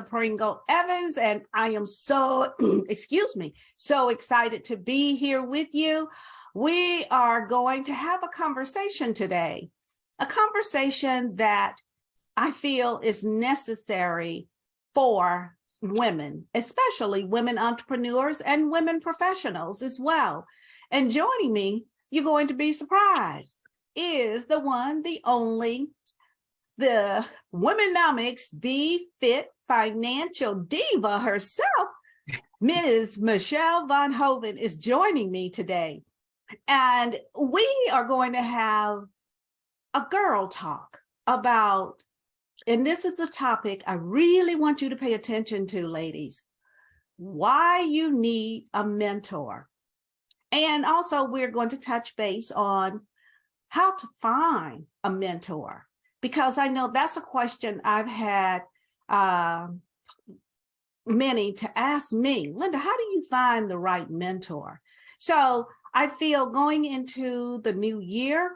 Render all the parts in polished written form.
Pringle Evans, and I am so, excuse me, so excited to be here with you. We are going to have a conversation today, a conversation that I feel is necessary for women, especially women entrepreneurs and women professionals as well. And joining me, you're going to be surprised, is the one, the only, the WomeNomics Be Fit financial diva herself, Ms. Michele von Hoven is joining me today. And we are going to have a girl talk about, and this is a topic I really want you to pay attention to, ladies, why you need a mentor. And also we're going to touch base on how to find a mentor, because I know that's a question I've had many to ask me, Linda, how do you find the right mentor? So I feel going into the new year,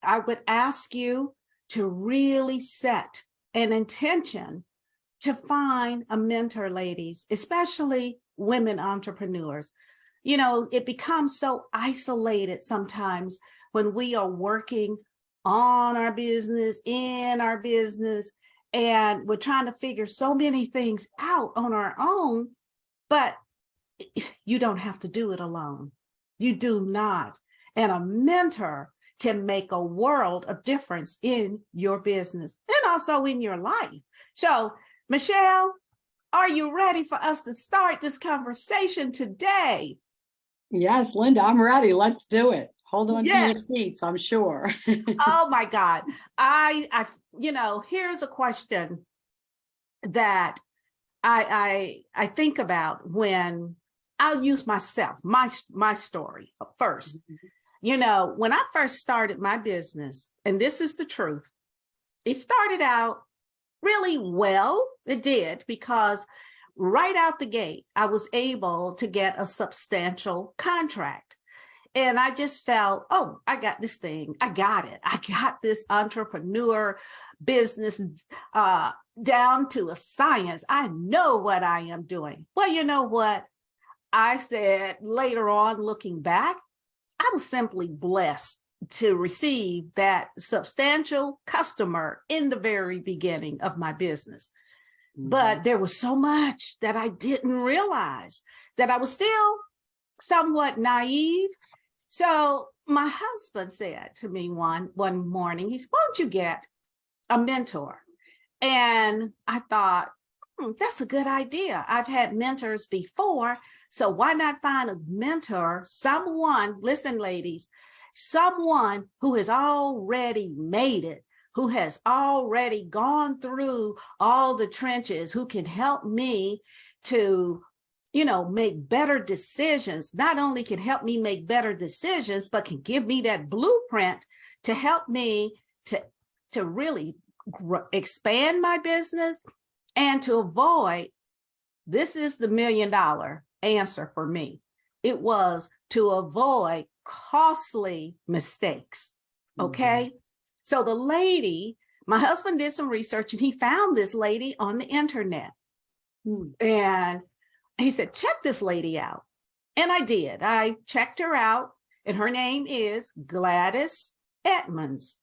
I would ask you to really set an intention to find a mentor, ladies, especially women entrepreneurs. You know, it becomes so isolated sometimes when we are working on our business, in our business, and we're trying to figure so many things out on our own, but you don't have to do it alone. You do not. And a mentor can make a world of difference in your business and also in your life. So, Michele, are you ready for us to start this conversation today? Yes, Linda, I'm ready. Let's do it. Hold on to your seats, I'm sure. Oh my God. I here's a question that I think about when I'll use myself, my story first. You know, when I first started my business, and this is the truth, it started out really well. It did, because right out the gate, I was able to get a substantial contract. And I just felt, oh, I got this thing. I got it. I got this entrepreneur business down to a science. I know what I am doing. Well, you know what? I said later on, looking back, I was simply blessed to receive that substantial customer in the very beginning of my business. But there was so much that I didn't realize, that I was still somewhat naive. So my husband said to me one morning, he said, why don't you get a mentor? And I thought, that's a good idea. I've had mentors before, so why not find a mentor, someone, listen, ladies, someone who has already made it, who has already gone through all the trenches, who can help me to, make better decisions. Not only can help me make better decisions, but can give me that blueprint to help me to really expand my business and to avoid, this is the $1 million answer for me. It was to avoid costly mistakes. Okay. So the lady, my husband did some research and he found this lady on the internet. And he said, check this lady out. And I did. I checked her out, and her name is Gladys Edmonds.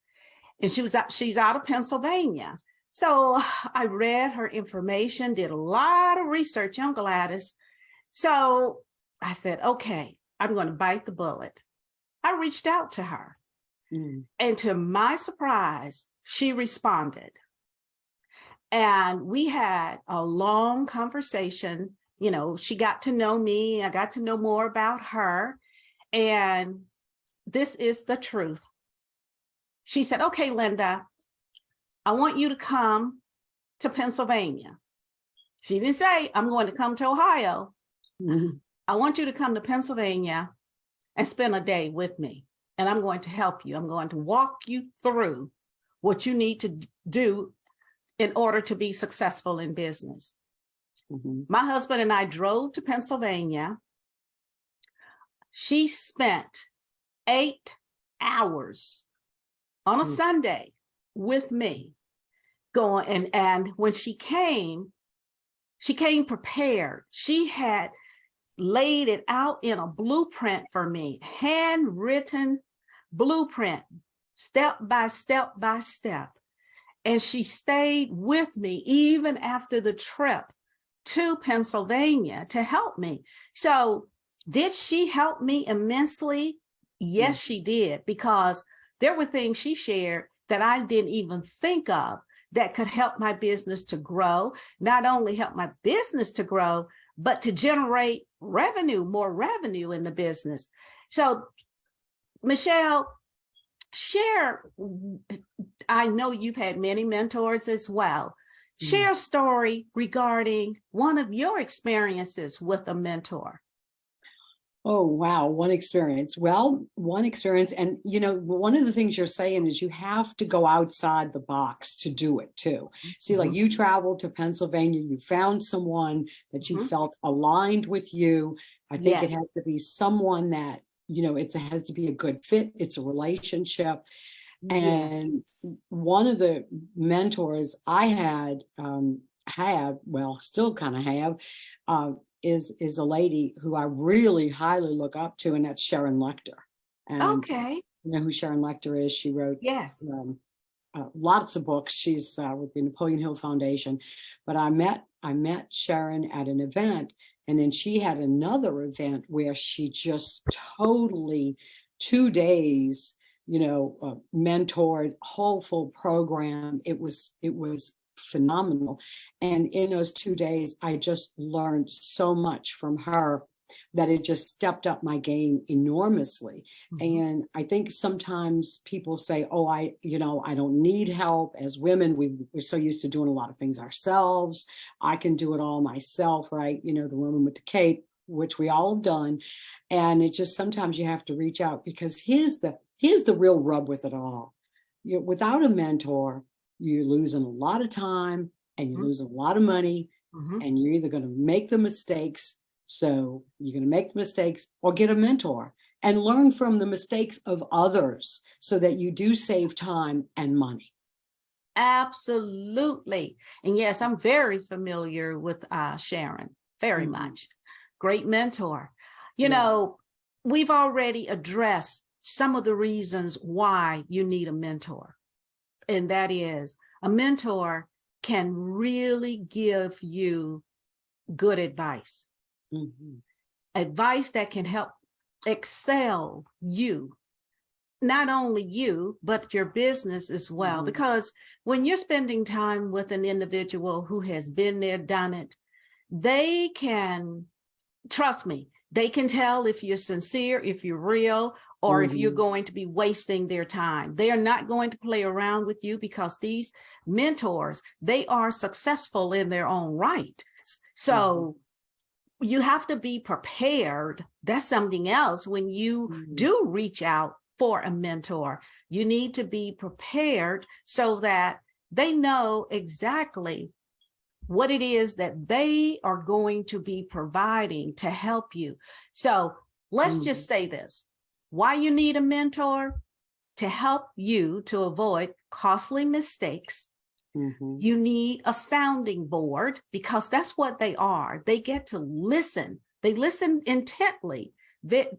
And she's out of Pennsylvania. So I read her information, did a lot of research on Gladys. So I said, okay, I'm going to bite the bullet. I reached out to her. And to my surprise, she responded. And we had a long conversation. She got to know me. I got to know more about her. And this is the truth. She said, okay, Linda, I want you to come to Pennsylvania. She didn't say, I'm going to come to Ohio. I want you to come to Pennsylvania and spend a day with me. And I'm going to help you. I'm going to walk you through what you need to do in order to be successful in business. My husband and I drove to Pennsylvania. She spent 8 hours on a Sunday with me going, and when she came, She came prepared. She had laid it out in a blueprint for me, handwritten blueprint, step by step by step. And she stayed with me even after the trip to Pennsylvania to help me. So did she help me immensely? Yes, she did, because there were things she shared that I didn't even think of that could help my business to grow, not only help my business to grow, but to generate revenue, more revenue in the business. So, Michele, share, I know you've had many mentors as well. Share a story regarding one of your experiences with a mentor. Oh, wow. One experience. Well, one experience. And, you know, one of the things you're saying is you have to go outside the box to do it too. See, like you traveled to Pennsylvania, you found someone that you felt aligned with you. I think it has to be someone that, you know, it has to be a good fit. It's a relationship. And one of the mentors I had, well, still kind of have, is a lady who I really highly look up to, and that's Sharon Lechter. And you know who Sharon Lechter is? She wrote lots of books. She's with the Napoleon Hill Foundation. But I met Sharon at an event, and then she had another event where she just totally 2 days, you know, mentored, whole full program. It was phenomenal. And in those 2 days, I just learned so much from her that it just stepped up my game enormously. And I think sometimes people say, oh, I don't need help. As women, we're so used to doing a lot of things ourselves. I can do it all myself, right? You know, the woman with the cape, which we all have done. And it's just sometimes you have to reach out, because here's the real rub with it all. Without a mentor, you're losing a lot of time, and you're losing a lot of money, and you're either going to make the mistakes. So you're going to make the mistakes, or get a mentor and learn from the mistakes of others so that you do save time and money. Absolutely. And yes, I'm very familiar with Sharon, very much. Great mentor. You know, we've already addressed some of the reasons why you need a mentor. And that is, a mentor can really give you good advice. Advice that can help excel you, not only you, but your business as well. Because when you're spending time with an individual who has been there, done it, they can, trust me, they can tell if you're sincere, if you're real, or if you're going to be wasting their time. They are not going to play around with you, because these mentors, they are successful in their own right. So you have to be prepared. That's something else. When you do reach out for a mentor, you need to be prepared so that they know exactly what it is that they are going to be providing to help you. So let's just say this. Why you need a mentor? To help you to avoid costly mistakes. You need a sounding board, because that's what they are. They get to listen. They listen intently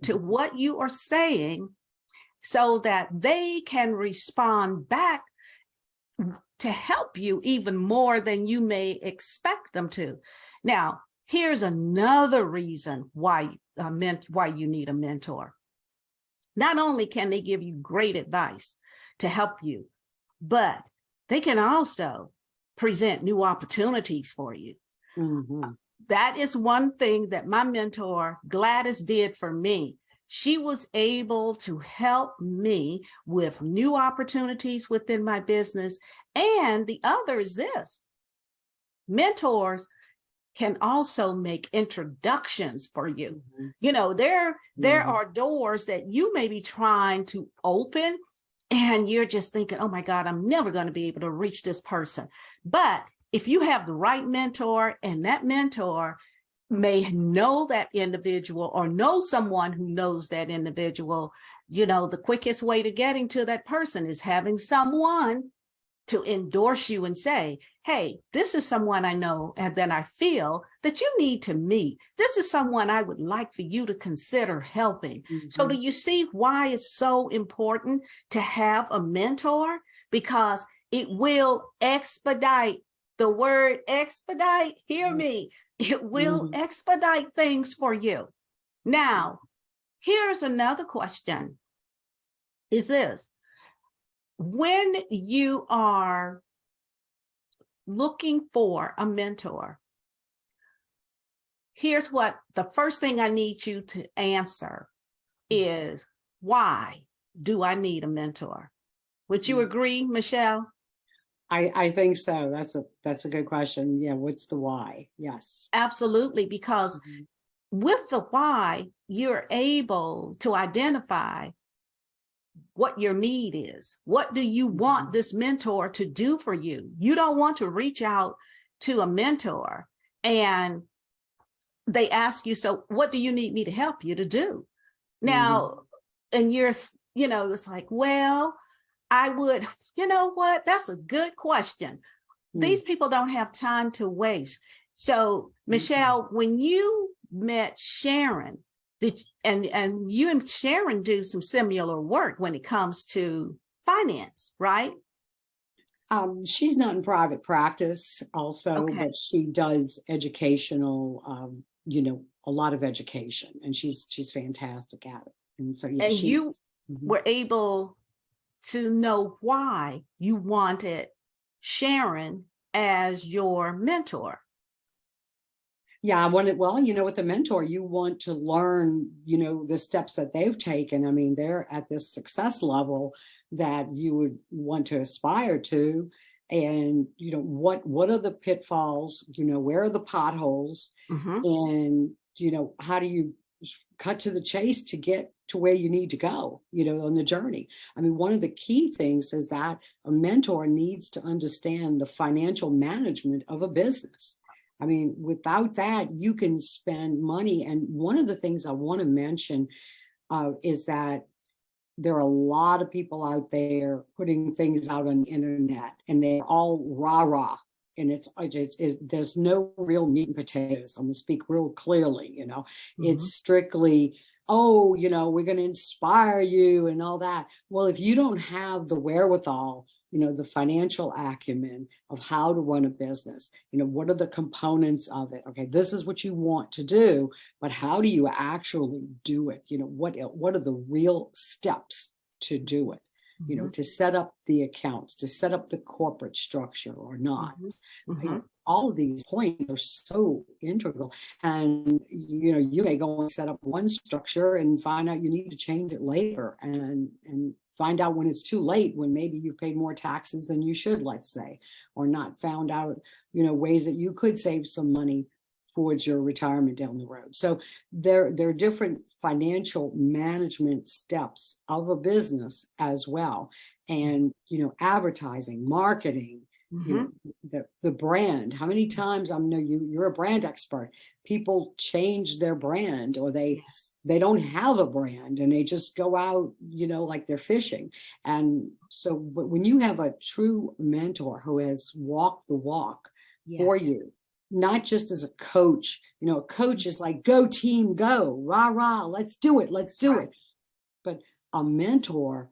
to what you are saying, so that they can respond back to help you even more than you may expect them to. Now, here's another reason why you need a mentor. Not only can they give you great advice to help you, but they can also present new opportunities for you. That is one thing that my mentor, Gladys, did for me. She was able to help me with new opportunities within my business. And the other is this: mentors can also make introductions for you. You know, there are doors that you may be trying to open, and you're just thinking, oh my God, I'm never going to be able to reach this person. But if you have the right mentor, and that mentor may know that individual or know someone who knows that individual, you know, the quickest way to getting to that person is having someone to endorse you and say, hey, this is someone I know and that I feel that you need to meet. This is someone I would like for you to consider helping. So do you see why it's so important to have a mentor? Because it will expedite, the word expedite, hear me, it will expedite things for you. Now, here's another question, is this: when you are looking for a mentor, here's what the first thing I need you to answer is, why do I need a mentor? Would you agree, Michele? I think so. That's a good question. Yeah, what's the why? Yes. Absolutely, because with the why, you're able to identify what your need is. What do you want this mentor to do for you? You don't want to reach out to a mentor and they ask you, so what do you need me to help you to do? Now, and you're, it's like, well, I would, you know what? That's a good question. These people don't have time to waste. So, Michele, when you met Sharon, and you and Sharon do some similar work when it comes to finance, right? She's not in private practice also, Okay. but she does educational, a lot of education, and she's fantastic at it. And so, yeah, and you were able to know why you wanted Sharon as your mentor. Yeah, I wanted, well, with a mentor, you want to learn, the steps that they've taken. I mean, they're at this success level that you would want to aspire to. And, what are the pitfalls, where are the potholes? And, how do you cut to the chase to get to where you need to go, on the journey? I mean, one of the key things is that a mentor needs to understand the financial management of a business. I mean, without that, you can spend money. And one of the things I want to mention is that there are a lot of people out there putting things out on the internet, and they're all rah-rah. And it's there's no real meat and potatoes. I'm going to speak real clearly, It's strictly, oh, we're going to inspire you and all that. Well, if you don't have the wherewithal, the financial acumen of how to run a business, what are the components of it? Okay, this is what you want to do, but how do you actually do it? What are the real steps to do it? To set up the accounts, to set up the corporate structure or not. All of these points are so integral. And, you may go and set up one structure and find out you need to change it later, and find out when it's too late, when maybe you've paid more taxes than you should, let's say, or not found out, ways that you could save some money towards your retirement down the road. So there are different financial management steps of a business as well. And, advertising, marketing, the brand. How many times, I know you're a brand expert, people change their brand, or they don't have a brand and they just go out, like they're fishing. And so, but when you have a true mentor who has walked the walk for you, not just as a coach, a coach is like, go team, go, rah, rah, let's do it. But a mentor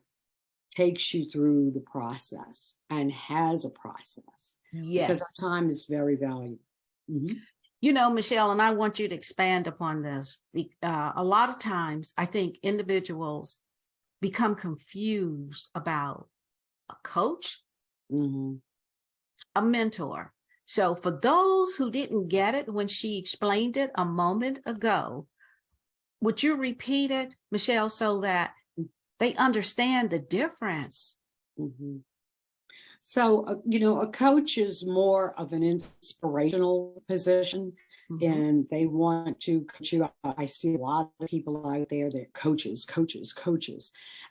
takes you through the process and has a process. Because our time is very valuable. Michele, and I want you to expand upon this. A lot of times, I think individuals become confused about a coach, a mentor. So for those who didn't get it when she explained it a moment ago, would you repeat it, Michele, so that they understand the difference? So, a coach is more of an inspirational position, and they want to coach you. I see a lot of people out there that coaches.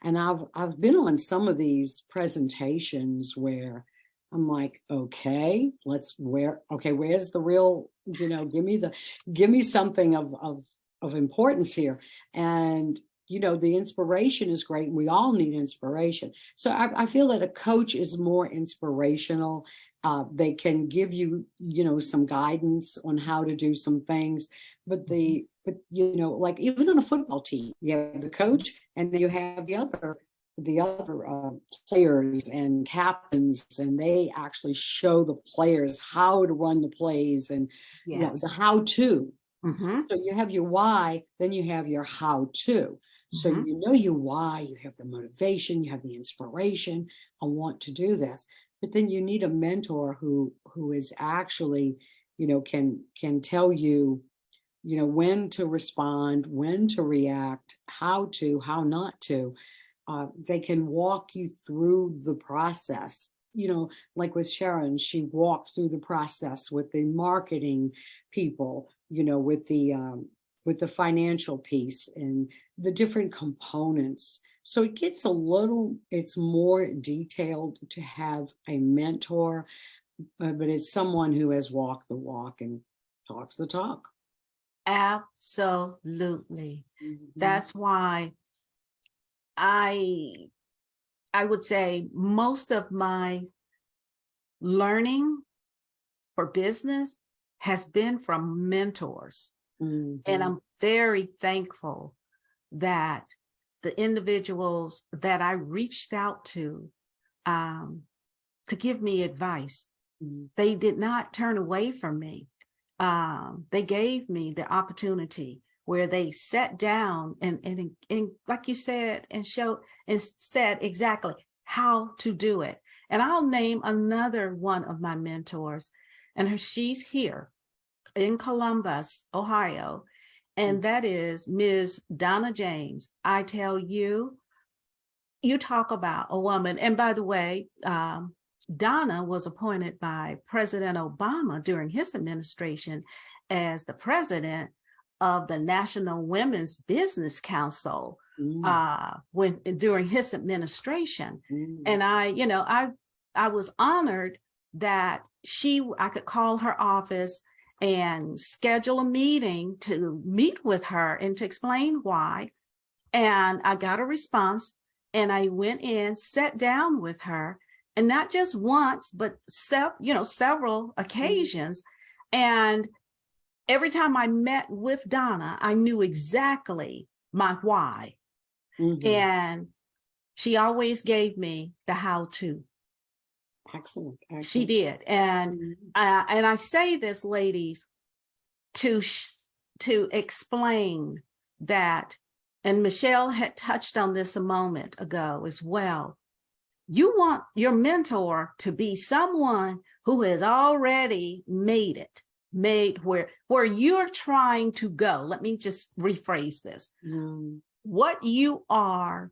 And I've been on some of these presentations where I'm like, okay, where's the real, give me something of importance here. And you know, the inspiration is great. We all need inspiration. So I feel that a coach is more inspirational. They can give you, you know, some guidance on how to do some things, but you know, like even on a football team, you have the coach and then you have the other players and captains, and they actually show the players how to run the plays and you know, the Yes. how to. Mm-hmm. So you have your why, then you have your how to. So Mm-hmm. you know your why, you have the motivation, you have the inspiration, I want to do this. But then you need a mentor who is actually, you know, can tell you, you know, when to respond, when to react, how not to. They can walk you through the process. You know, like with Sharon, she walked through the process with the marketing people, you know, with the financial piece and the different components. So it gets it's more detailed to have a mentor, but it's someone who has walked the walk and talks the talk. Absolutely. Mhm. That's why I would say most of my learning for business has been from mentors. And Mhm. I'm very thankful that the individuals that I reached out to give me advice, Mhm. they did not turn away from me. They gave me the opportunity where they sat down and like you said, and said exactly how to do it. And I'll name another one of my mentors, and she's here in Columbus, Ohio, and that is Ms. Donna James. I tell you, you talk about a woman, and by the way, Donna was appointed by President Obama during his administration as the president of the National Women's Business Council during his administration. And I was honored that I could call her office and schedule a meeting to meet with her and to explain why. And I got a response, and I went in, sat down with her, and not just once, but several occasions. And every time I met with Donna, I knew exactly my why. And she always gave me the how to. Excellent. She did. And I say this, ladies, to explain that, and Michele had touched on this a moment ago as well. You want your mentor to be someone who has already made where you're trying to go. Let me just rephrase this. What you are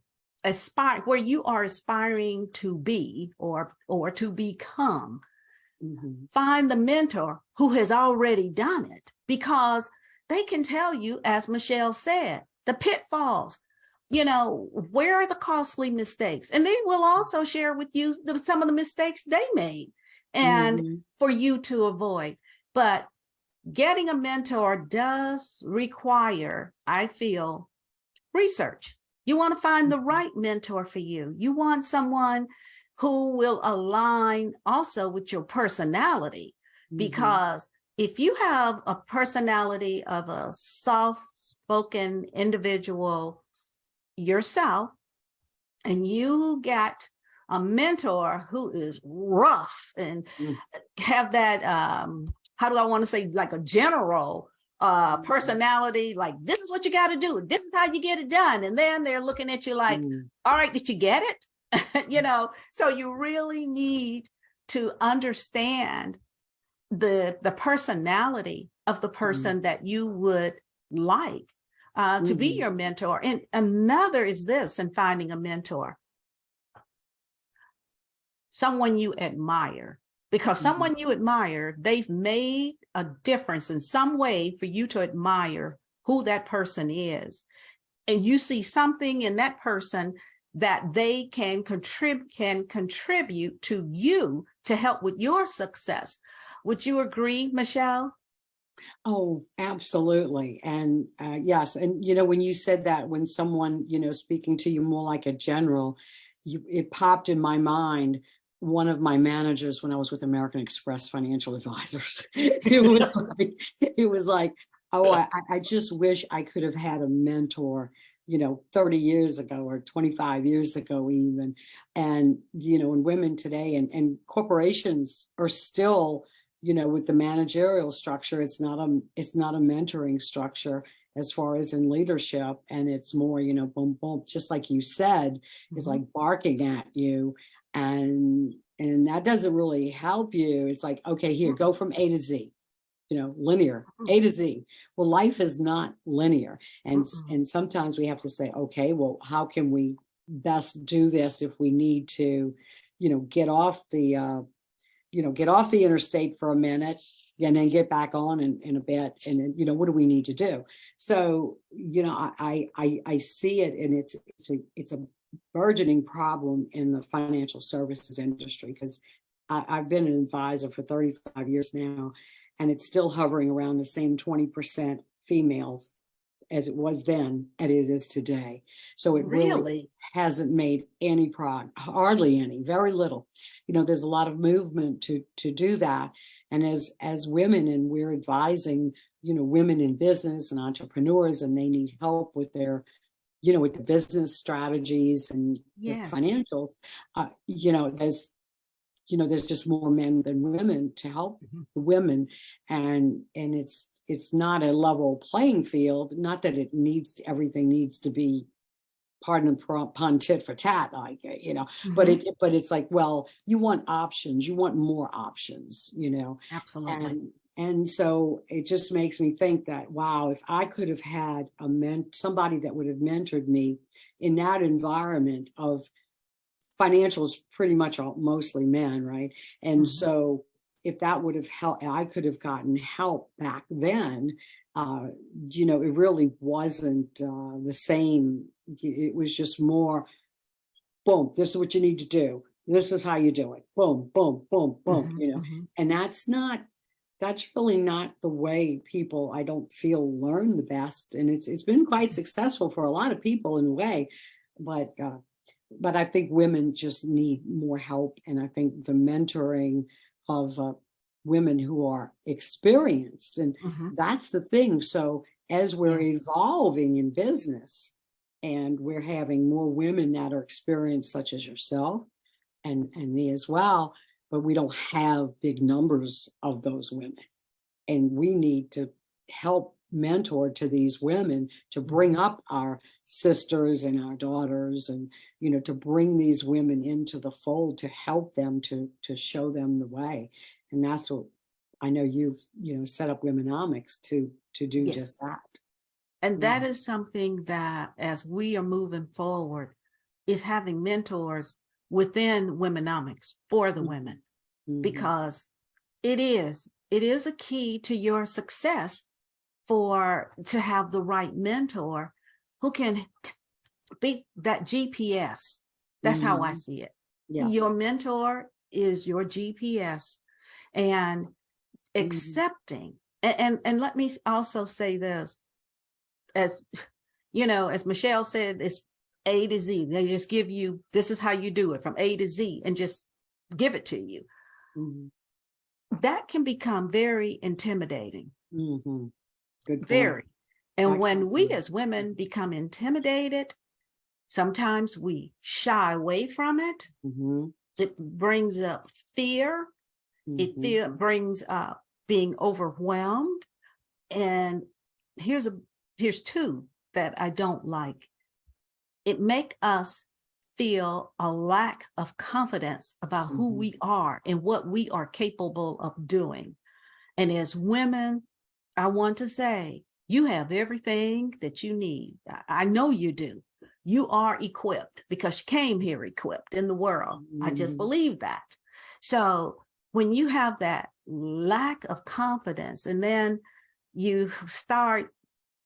where you are aspiring to be or to become. Find the mentor who has already done it, because they can tell you, as Michele said, the pitfalls, where are the costly mistakes? And they will also share with you some of the mistakes they made and for you to avoid. But getting a mentor does require, I feel, research. You want to find the right mentor for you. You want someone who will align also with your personality, because if you have a personality of a soft-spoken individual yourself, and you get a mentor who is rough and have that, how do I want to say, like a general personality, like this is what you got to do, this is how you get it done, and then they're looking at you like, all right, did you get it? So you really need to understand the personality of the person that you would like to be your mentor. And another is this, in finding a mentor, someone you admire, because someone you admire, they've made a difference in some way for you to admire who that person is. And you see something in that person that they can contribute to you to help with your success. Would you agree, Michele? Oh, absolutely. And yes, and when you said that, when someone, speaking to you more like a general, it popped in my mind. One of my managers when I was with American Express Financial Advisors, it was like, oh, I just wish I could have had a mentor, 30 years ago or 25 years ago even. And, and women today and corporations are still, with the managerial structure, it's not a mentoring structure as far as in leadership. And it's more, boom, boom, just like you said, it's Mhm. like barking at you. And that doesn't really help you. It's like, okay, here, go from A to Z, linear, A to Z. Well, life is not linear. And sometimes we have to say, okay, well, how can we best do this if we need to, get off the interstate for a minute and then get back on in a bit. And then, what do we need to do? So, I see it, and it's a burgeoning problem in the financial services industry, because I've been an advisor for 35 years now, and it's still hovering around the same 20% females as it was then and it is today. So it really Really? hasn't made any hardly any, very little. There's a lot of movement to do that. And as women, and we're advising, women in business and entrepreneurs, and they need help with their, with the business strategies and the Yes. financials, there's just more men than women to help Mhm. the women. And it's not a level playing field. Not that everything needs to be, pardon the pun, tit for tat, like, but Mhm. it's like, well, you want options, you want more options, Absolutely. and so it just makes me think that, wow, if I could have had somebody that would have mentored me in that environment of financials, pretty much mostly men, right? And Mhm. so if that would have helped, I could have gotten help back then. uh it really wasn't the same. It was just more, boom, this is what you need to do, this is how you do it, boom, boom, boom, boom, Mhm. Mhm. and that's really not the way people, I don't feel, learn the best. And it's been quite successful for a lot of people in a way, but I think women just need more help. And I think the mentoring of women who are experienced, and Mhm. that's the thing. So as we're Yes. evolving in business, and we're having more women that are experienced, such as yourself and me as well, but we don't have big numbers of those women. And we need to help mentor to these women, to bring Mhm. up our sisters and our daughters, and to bring these women into the fold, to help them, to show them the way. And that's what I know you've set up WomeNomics to do, just Yes. that. And Yeah. that is something that, as we are moving forward, is having mentors within Womenomics for the women, Mm-hmm. because it is a key to your success to have the right mentor who can be that GPS. That's how I Hmm. see it. Your Yes. mentor is your GPS, and Hmm. accepting. And let me also say this, as as Michele said, it's A to Z. They just give you, this is how you do it from A to Z, and just give it to you. Hmm. That can become very intimidating, Hmm. Good point. very. And Excellent when we point. as women become intimidated, sometimes we shy away from it. Hmm. It brings up fear. Hmm. Brings up being overwhelmed. And here's two that I don't like. It make us feel a lack of confidence about who Hmm. we are and what we are capable of doing. And as women, I want to say, you have everything that you need. I know you do. You are equipped because you came here equipped in the world. I just Hmm. believe that. So when you have that lack of confidence, and then you start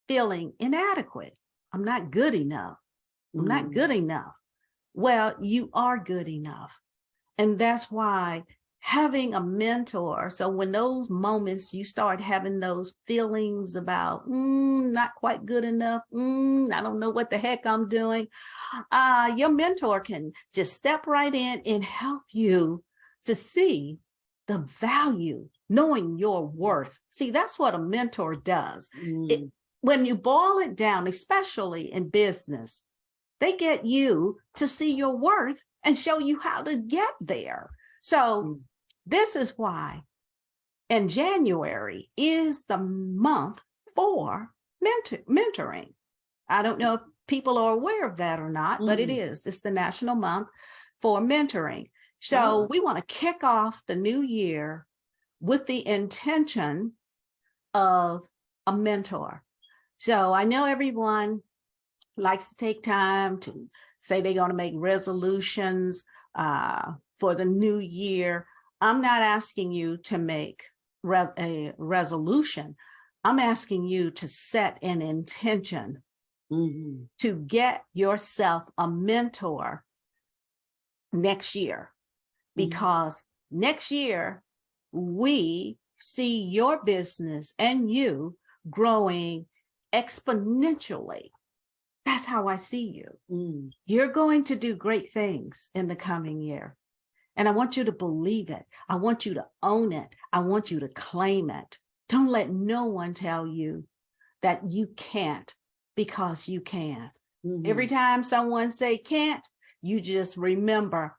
feeling inadequate, I'm not good enough. I'm not Hmm. good enough. Well, you are good enough. And that's why having a mentor. So when those moments you start having those feelings about not quite good enough, I don't know what the heck I'm doing, your mentor can just step right in and help you to see the value, knowing your worth. See, that's what a mentor does. When you boil it down, especially in business, they get you to see your worth and show you how to get there. So this is why in January is the month for mentoring. I don't know if people are aware of that or not, but it is. It's the national month for mentoring. So we want to kick off the new year with the intention of a mentor. So I know everyone likes to take time to say they're going to make resolutions for the new year. I'm not asking you to make a resolution. I'm asking you to set an intention to get yourself a mentor next year, because next year we see your business and you growing exponentially. That's how I see you. You're going to do great things in the coming year. And I want you to believe it. I want you to own it. I want you to claim it. Don't let no one tell you that you can't, because you can. Every time someone say can't, you just remember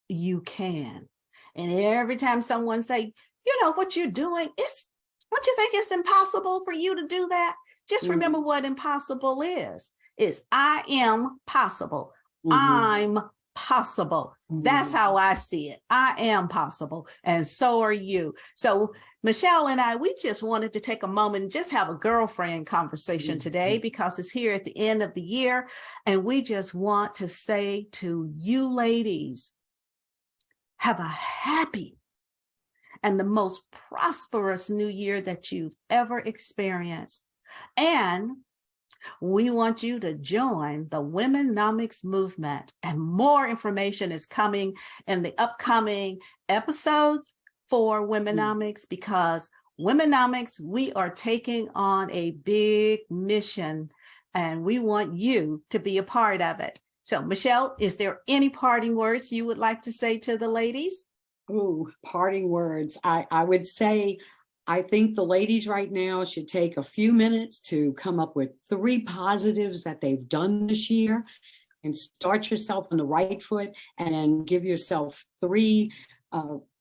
you can. And every time someone say, you know, what you're doing, don't you think it's impossible for you to do that? Just remember what impossible is. It's I am possible. I'm possible. That's how I see it. I am possible. And so are you. So Michele and I, we just wanted to take a moment and just have a girlfriend conversation today, because it's here at the end of the year. And we just want to say to you ladies, have a happy and the most prosperous new year that you've ever experienced. And we want you to join the WomeNomics movement, and more information is coming in the upcoming episodes for WomeNomics, because WomeNomics, we are taking on a big mission and we want you to be a part of it. So Michele, is there any parting words you would like to say to the ladies? Oh, parting words. I would say, I think the ladies right now should take a few minutes to come up with 3 positives that they've done this year, and start yourself on the right foot, and then give yourself 3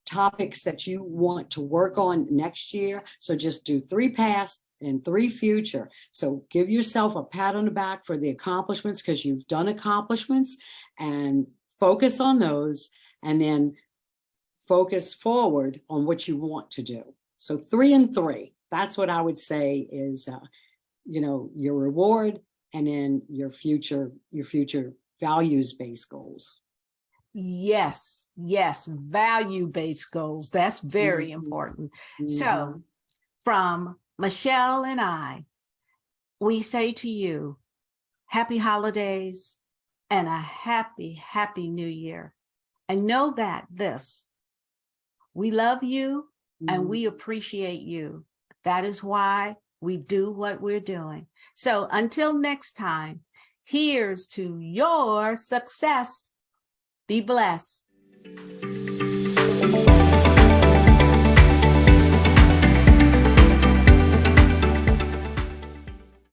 topics that you want to work on next year. So just do 3 past and 3 future. So give yourself a pat on the back for the accomplishments, because you've done accomplishments, and focus on those, and then focus forward on what you want to do. So 3 and 3, that's what I would say is, you know, your reward, and then your future values-based goals. Yes, value-based goals. That's very important. So from Michele and I, we say to you, happy holidays and a happy, happy new year. And know that we love you and we appreciate you. That is why we do what we're doing. So until next time, here's to your success. Be blessed.